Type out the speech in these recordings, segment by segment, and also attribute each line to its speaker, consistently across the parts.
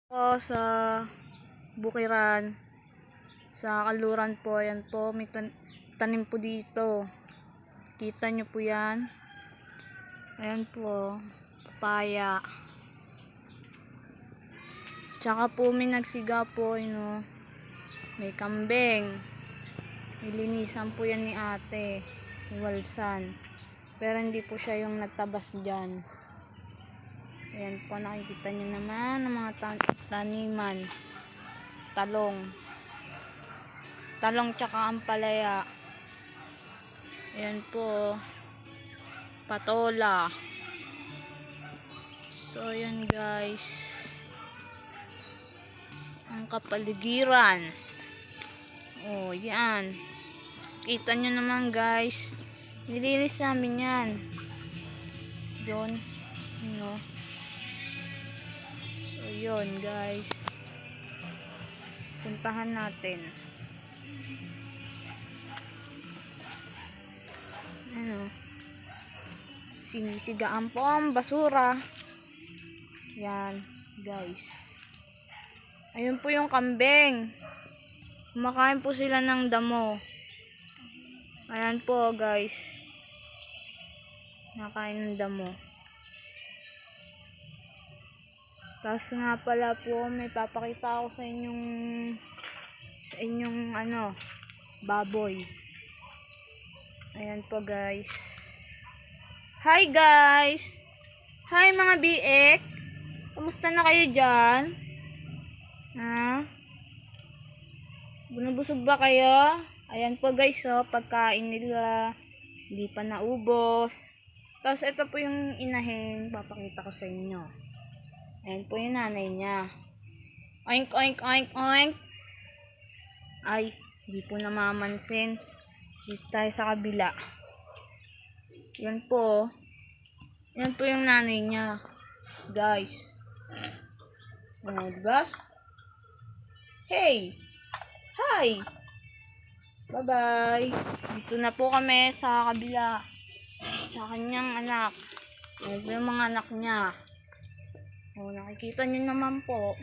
Speaker 1: Po sa bukiran, sa kaluran po, ayan po, may tanim po dito. Kita nyo po yan. Ayan po, papaya. Tsaka po may nagsiga po, may kambing. Nilinisan po yan ni ate, iwalsan. Pero hindi po siya yung nagtabas dyan. Ayan po, nakikita nyo naman ang mga taniman. Talong tsaka ampalaya. Ayan po, patola. So ayan guys, ang kapaligiran. Oh yan, kita nyo naman guys, nilinis namin yan. Yun, so yun guys, puntahan natin. Sinisigaan po ang basura. Yan guys, ayun po yung kambing, kumakain po sila ng damo. Ayan po guys, nakain ng damo. Tapos nga pala po, may papakita ako sa inyong baboy. Ayan po guys. Hi guys! Hi mga biek! Kamusta na kayo dyan? Ha? Bunubusog ba kayo? Ayan po guys, pagkain nila. Hindi pa naubos. Tapos ito po yung inahin, papakita ko sa inyo. Ayan po yung nanay niya. Oink, oink, oink, oink. Ay, hindi po namamansin. Dito tayo sa kabila. Yan po. Yan po yung nanay niya. Guys. Diba? Hey! Hi! Bye-bye! Dito na po kami sa kabila. Sa kanyang anak. Yan po yung mga anak niya. Oh, nakikita nyo naman po.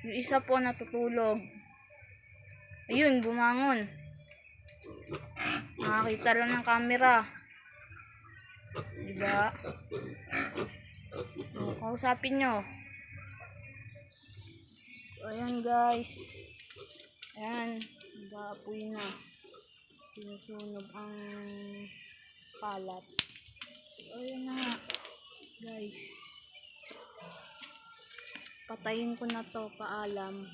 Speaker 1: Yung isa po natutulog. Ayun, bumangon. Nakakita lang ng camera. Diba? Kausapin nyo. So, ayan guys. Ayan. Nag-aapoy na. Sinusunog ang kalat. So, ayan na nga. Guys. Patayin ko na to, paalam.